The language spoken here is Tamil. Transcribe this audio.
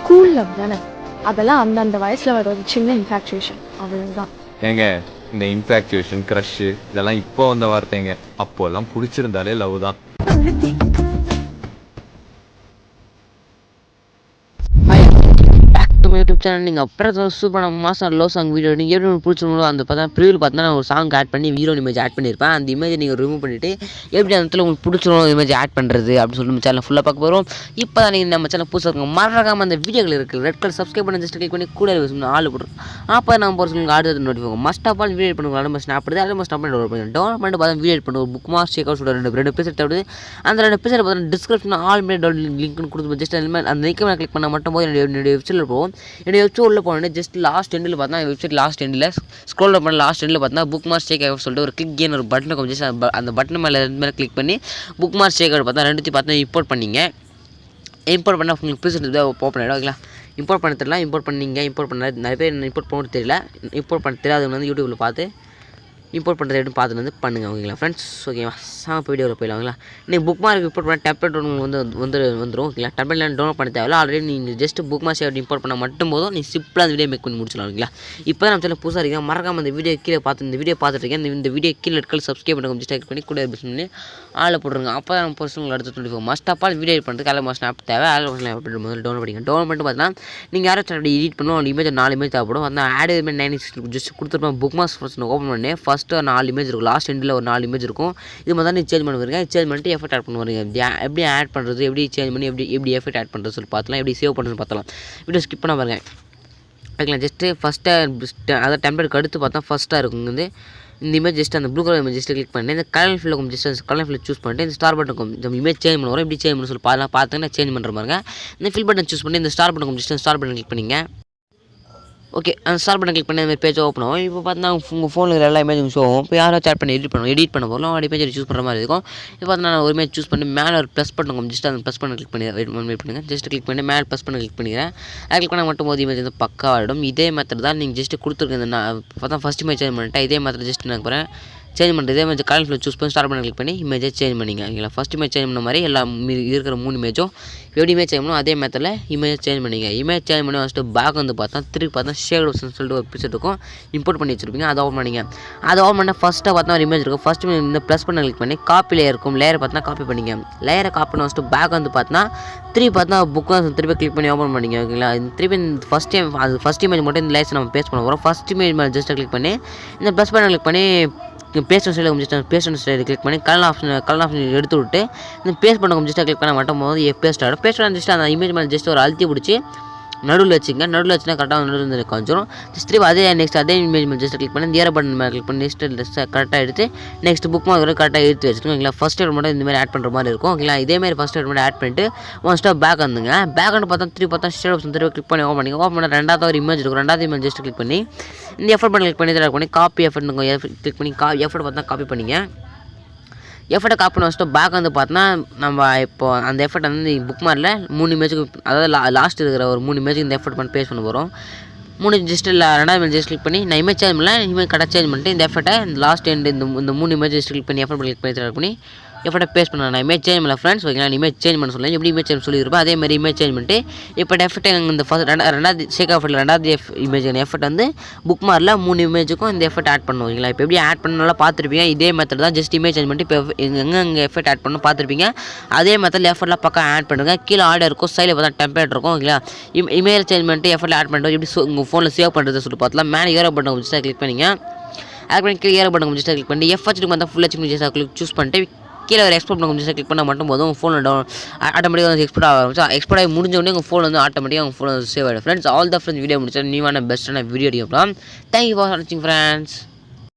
ஸ்கூல் லவ் தானே, அதெல்லாம் அந்தந்த வயசில் வர ஒரு சின்ன இன்ஃபேக்சுவேஷன், அவ்வளோதான். ஏங்க இந்த இன்ஃபேக்சுவேஷன் க்ரஷ்ஷு இதெல்லாம் இப்போ வந்த வார்த்தைங்க. அப்போல்லாம் பிடிச்சிருந்தாலே லவ் தான். யூடியூப் சேனல் நீங்கள் அப்புறம் சூப்பரான மாதம் லோ சாங் வீடியோ நீங்கள் எப்படி பிடிச்சிருந்தோ அந்த பார்த்தா ப்ரிவியூவில் பார்த்தா ஒரு சாங் ஆட் பண்ணி ஹீரோ இமேஜ் ஆட் பண்ணியிருப்பேன். அந்த இமேஜை நீங்கள் ரிமூவ் பண்ணிவிட்டு எப்படி அந்த இடத்துல உங்களுக்கு பிடிச்சிரும் இமேஜ் ஆட் பண்ணுறது அப்படின்னு சொல்லி நம்ம சேனல் ஃபுல்லாக பார்க்க போகிறோம். இப்போ தான் நீங்கள் நம்ம சேனல் புதுசாக இருக்கும் மறக்காமல் அந்த வீடியோவில் இருக்குது ரெட் கலர் சப்ஸ்கிரைப் பண்ணி ஜஸ்ட் கிளிக் பண்ணி கூட ஆள் போடுறோம். அப்போ நம்ம போகிற சொல்லுங்கள் அடுத்தது notification must of all video பண்ணுவாங்க. நம்ம ஸ்னாப் எடுத்து அதில் ஸ்னாப் பண்ணி டவுன்லோட் பண்ணிட்டு பார்த்தா வீடியோ பண்ணி ஒரு புக் மார்க் சேக் அவுட் ரெண்டு எபிசோட் தேடுது. அந்த ரெண்டு எபிசோட் பார்த்தா டிஸ்கிரிப்ஷன் ஆல் மீடியா டவுன்லோட் லிங்க்னு கொடுத்து ஜஸ்ட் அந்த லிங்க் கிளிக் பண்ணால் மட்டும் போது என்னுடைய வெப்சைட்டில் போகும். என்னுடைய வெப்சைட் உள்ள போனோடனே ஜஸ்ட் லாஸ்ட் எண்டில் பார்த்தா வெப்சைட் லாஸ்ட் எண்டில் ஸ்க்ரோல் பண்ண லாஸ்ட் எண்டில் பார்த்தா புக் மார்க் சேக் அவுட் சொல்லிட்டு ஒரு கிளிக் கேன் ஒரு பட்டன் இருக்கும். ஜஸ்ட் அந்த பட்டன் மேலே கிளிக் பண்ணி புக் மார்க் சேக் அவுட் பார்த்தா ரெண்டுத்தையும் பார்த்தா இம்போர்ட் பண்ணிங்க. இம்போர்ட் பண்ணால் உங்களுக்கு பிடிச்சிருந்தது ஓப்பன் ஆகிடும். ஓகேங்களா, இம்போர்ட் பண்ண தெரியல, இம்போர்ட் பண்ணிங்க. இம்போர்ட் பண்ண நிறைய பேர் இம்போர்ட் பண்ண தெரியல, இம்போர்ட் பண்ண தெரியாது வந்து யூடியூப்பில் பார்த்து இம்போர்ட் பண்ணுறது எப்படி பார்த்துட்டு வந்து பண்ணுங்கள். ஓகேங்களா ஃப்ரெண்ட்ஸ், ஓகேவா சாங் இப்போ வீடியோவில் போயிடலாங்களா. நீங்கள் புக் மார்க் இம்போர்ட் பண்ண டெம்ப்ளேட் வந்துடும். ஓகேங்களா, டெம்ப்ளேட் டவுன்லோட் பண்ண தேவையில்ல. ஆல்ரெடி நீங்கள் just book mark save import பண்ண மட்டும் போதும் நீ சிம்பிளாக அந்த வீடியோ மேக் பண்ணி முடிச்சிடலாம். ஓகேங்களா, இப்போ தான் நம்ம சேனல் புதுசாக இருக்கீங்க மறக்காம அந்த வீடியோ கீழே இந்த வீடியோ பார்த்துட்டு இந்த வீடியோ கீழே ரெட் சப்ஸ்கிரைப் பண்ணி கொஞ்சம் பண்ணி கூட பண்ணி ஆளை போட்டுருங்க. அப்போ தான் நம்ம பர்சனல் அடுத்து 24 must of all video edit பண்ணுறதுக்கு அதில் மஸ்ட் ஆப் தேவை. அதில் முதல்ல டவுன்லோட் பண்ணிங்க. டவுன்லோட் பண்ணிட்டு பார்த்தீங்கன்னா நீங்கள் யாராச்சும் அப்படி எடிட் பண்ணுவோம் அந்த இமேஜ் 4 இமேஜ் தேவைப்படும். அந்த ஆட் 96 ஜஸ்ட் கொடுத்துருப்போம். புக் மார்க்ஸ் ஃபர்ஸ்ட் ஓப்பன் பண்ணி ஃபஸ்ட்டு 4 இமேஜ் இருக்கும். லாஸ்ட் எண்டில் ஒரு 4 இமேஜ் இருக்கும். இது மாதிரி தான் நீங்கள் சேஞ்ச் பண்ணுவீங்க. சேஞ்ச் பண்ணிட்டு எஃபெக்ட் ஆட் பண்ணுவாங்க. எப்படி ஆட் பண்ணுறது, எப்படி சேஞ்ச் பண்ணி எப்படி எஃபெக்ட் ஆட் பண்ணுறது சொல்லி பார்த்தலாம், எப்படி சேவ் பண்ணுறது பார்த்தலாம். வீடியோ ஸ்கிப் பண்ண பாருங்க. ஓகேங்களா, ஜஸ்ட்டு ஃபஸ்ட்டாக அதாவது டெம்ப்ளேட்க்கு அடுத்து பார்த்தா ஃபஸ்ட்டாக இருக்கும். வந்து இந்த இமேஜ் ஜஸ்ட் அந்த blue colour image just click பண்ணி இந்த கலர் ஃபில் ஜஸ்ட் அந்த கலர் ஃபில் சூஸ் பண்ணிட்டு இந்த ஸ்டார் பட்டன் இந்த இமேஜ் சேஞ்ச் பண்ணுவோம். எப்படி சேஞ்ச் பண்ண சொல்லி பார்த்தீங்கன்னா சேஞ்ச் பண்ணுற பாருங்க. இந்த ஃபில் பட்டன் சூஸ் பண்ணி இந்த star button just star button click பண்ணிங்க. ஓகே, அந்த ஸ்டார் பட்டன் கிளிக் பண்ணி அந்த பேஜ் ஓப்பன் ஆகும். இப்போ பார்த்தா உங்கள் ஃபோனில் இருக்கிற எல்லா இமேஜும் ஷோ ஆகும். இப்போ யாரும் சேட் பண்ணி எடிட் பண்ண போகலாம். ஒரு இமேஜ் சூஸ் பண்ணுற மாதிரி இருக்கும். இப்போ பார்த்தா நான் ஒரு இமேஜ் சூஸ் பண்ணி மேலே ஒரு ப்ளஸ் பட்டன் ஜஸ்ட் அந்த ப்ளஸ் பண்ண கிளிக் பண்ணி வெயிட் பண்ணுங்கள். ஜஸ்ட் கிளிக் பண்ணி மேலே ப்ளஸ் பண்ண கிளிக் பண்ணிக்கிறேன். அது கிளிக் பண்ணால் மட்டும் போது இமேஜ் வந்து பக்காவாகிடும். இதே மெத்தட் தான் நீங்கள் ஜஸ்ட் கொடுத்துருக்கேன். நான் பார்த்தா ஃபஸ்ட் இமேஜ் சேஞ்ச் பண்ணிட்டேன். இதே மெத்தட் ஜஸ்ட் நான் போகிறேன் சேஞ்ச் பண்ணுறது. இதே மாதிரி கலர் ஃபில் சூஸ் பண்ணி ஸ்டார்ட் பண்ண கிளிக் பண்ணி இமேஜை சேஞ்ச் பண்ணிங்க. ஓகேங்களா, ஃபஸ்ட் இமேஜ் சேஞ்ச் பண்ண மாதிரி எல்லா இருக்கிற 3 இமேஜும் எப்படி இமேஜ் சேஞ்ச் பண்ணணும் அதே மெத்தடில் இமேஜ் சேஞ்ச் பண்ணிங்க. இமேஜ் சேஞ்ச் பண்ணி ஃபஸ்ட்டு பேக் வந்து பார்த்தா திருப்பி பார்த்தா ஷேட் சொல்லிட்டு ஒரு பிக்சர் இருக்கும். இம்போர்ட் பண்ணி வச்சுருப்பீங்க. அதை ஓப்பன் பண்ணிங்க. அதை ஓப்பன் பண்ணால் ஃபஸ்ட்டாக பார்த்தா ஒரு இமேஜ் இருக்கும். ஃபஸ்ட்டு இந்த ப்ளஸ் பண்ண கிளிக் பண்ணி காப்பி லேயர் இருக்கும். லேயரை பார்த்தா காப்பி பண்ணிங்க. லேயரை காப்பி பண்ணி ஃபஸ்ட்டு பேக் வந்து பார்த்தா திருப்பி பார்த்தா புக் திருப்பி கிளிக் பண்ணி ஓப்பன் பண்ணிங்க. ஓகேங்களா, திருப்பி ஃபஸ்ட் இமேஜ் மட்டும் இந்த லேயர்ஸ் நம்ம பேஸ்ட் பண்ண போகிறோம். ஃபஸ்ட் இமேஜ் மேலே ஜஸ்ட் கிளிக் பண்ணி இந்த ப்ளஸ் பண்ண கிளிக் பண்ணி பேஸ்ட் ஸ்டைலில் கொஞ்சம் பேஸ்ட் ஸ்டைலில் கிளிக் பண்ணி கலர் ஆப்ஷன் எடுத்து விட்டு இந்த பேஸ்ட் பண்ண கொஞ்சம் கிளிக் பண்ண மட்டும் போது பேஸ்ட் ஆகிடும். பேஸ்ட் பண்ண ஜஸ்ட் அந்த இமேஜ் மேலே ஜஸ்ட் ஒரு அழுத்தி பிடிச்சி நடுவில் வச்சுங்க. நடுவில் வச்சுன்னா கரெக்டாக நடுவில் கொஞ்சம் ஜஸ்ட் அதே அதே இமேஜ் மேலே ஜஸ்ட் கிளிக் பண்ணி இந்த ஏர் பட்டன் மேலே கிளிக் பண்ணி நெக்ஸ்ட் கரெக்டாக எடுத்து நெக்ஸ்ட் புக் மார்க் கரெக்டாக எடுத்து வச்சுக்கோங்க. ஓகேங்களா, ஃபஸ்ட் எய்ட் மட்டும் இந்த மாதிரி ஆட் பண்ணுற மாதிரி இருக்கும். ஓகேங்களா, இதேமாதிரி ஃபஸ்ட் எய்ட் மட்டும் ஆட் பண்ணிட்டு ஒன் ஸ்டாப் பேக் வந்துங்க. பேக் வந்து பார்த்தா திருப்பி பார்த்தா ஷேட் ஆப்ஷன் திருப்பி கிளிக் பண்ணி ஓப்பன் பண்ணிங்க. ஓப்பன் பண்ண ரெண்டாவது ஒரு இமேஜ் இருக்கும். ரெண்டாவது இமேஜ் ஜஸ்ட் கிளிக் பண்ணி இந்த எஃபர்ட் பண்ணி கிளிக் பண்ணி காப்பி எஃபர்ட் கிளிக் பண்ணி எஃபர்ட் பார்த்தா காப்பி பண்ணிங்க. எஃபர்ட்டை காப்பி பண்ண வச்சுட்டு பேக் வந்து பார்த்தோன்னா நம்ம இப்போ அந்த எஃபர்ட் வந்து புக் மார்க்கில் 3 இமேஜுக்கு அதாவது லாஸ்ட் இருக்கிற ஒரு 3 இமேஜுக்கு இந்த எஃபர்ட் பண்ணி பேஸ்ட் பண்ண போகிறோம். 3 ஜஸ்ட் இல்லை ரெண்டாவது இமேஜ் ஜஸ்ட் கிளிக் பண்ணி நான் இமேஜ் சேஞ்ச் பண்ணல இமேஜ் கரெக்டாக சேஞ்ச் பண்ணிட்டு இந்த எஃபர்ட்டை லாஸ்ட் எண்டு இந்த 3 இமேஜ் ஜஸ்ட் கிளிக் பண்ணி எஃபர்ட் கிளிக் பண்ணி எஃபர்ட்டை பேஸ்ட் பண்ண நான் இமேஜ் சேஞ்ச் பண்ணல ஃப்ரெண்ட்ஸ். ஓகேங்களா, இமேஜ் சேஞ்ச் பண்ண சொல்லலாம். எப்படி இமேஜ் சேஞ்ச் சொல்லியிருப்போம் அதே மாதிரி இமேஜ் சேஞ்ச் பண்ணிட்டு இப்போ எஃபர்ட்டை இந்த ரெண்டாவது சேக் எஃபர்ட்டில் ரெண்டாவது இமேஜ் எஃபர்ட் வந்து புக் மார்க்கில் 3 இமேஜுக்கும் இந்த எஃபர்ட் ஆட் பண்ணுவோம். ஓகேங்களா, இப்போ எப்படி ஆட் பண்ணலாம் பார்த்துருப்பீங்க. இதே மெத்தட் தான் ஜஸ்ட் இமேஜ் சேஞ்ச் பண்ணிட்டு இப்போ எங்கே எஃபர்ட் ஆட் பண்ணணும் பார்த்துருப்பீங்க. அதே மெத்தடில் எஃபர்ட்லாம் பக்கம் ஆட் பண்ணுங்கள். கீழே ஆர்டர் இருக்கும், சைடில் பார்த்தா டெம்ப்ளேட் இருக்கும். ஓகேங்களா, இமேஜ் சேஞ்ச் பண்ணிட்டு எஃபர்ட்டில் ஆட் பண்ணிட்டு எப்படி உங்கள் ஃபோனில் சேவ் பண்ணுறது சொல்லி பார்த்தலாம். மேலே ஏரோ பட்டன் கொஞ்சம் கிளிக் பண்ணிங்க. ஆட் பண்ணி கீழே ஏரோ பட்டன் கொஞ்சம் கிளிக் பண்ணி எஃப்ஹெச் பார்த்தா ஃபுல் ஹெச்டி ஜஸ்ட் சூஸ் பண்ணிட்டு கீழே ஒரு எக்ஸ்போர்ட் பண்ண கொஞ்சம் கிளிக் பண்ணால் மட்டும் போதும் உங்கள் ஃபோனில் ஆட்டோமேட்டிக்காக வந்து எக்ஸ்போர்ட் ஆக ஆரம்பிச்சு எக்ஸ்போர்ட் ஆகி முடிஞ்ச உடனே உங்கள் ஃபோன் வந்து ஆட்டோமேட்டிக்காக உங்கள் ஃபோன் வந்து சேவ் ஆகிடும். Friends, all the friends video முடிச்சா நீவான பெஸ்ட்டான வீடியோ எடுக்கலாம். தேங்க்யூ ஃபார் வாட்சிங் ஃப்ரெண்ட்ஸ்.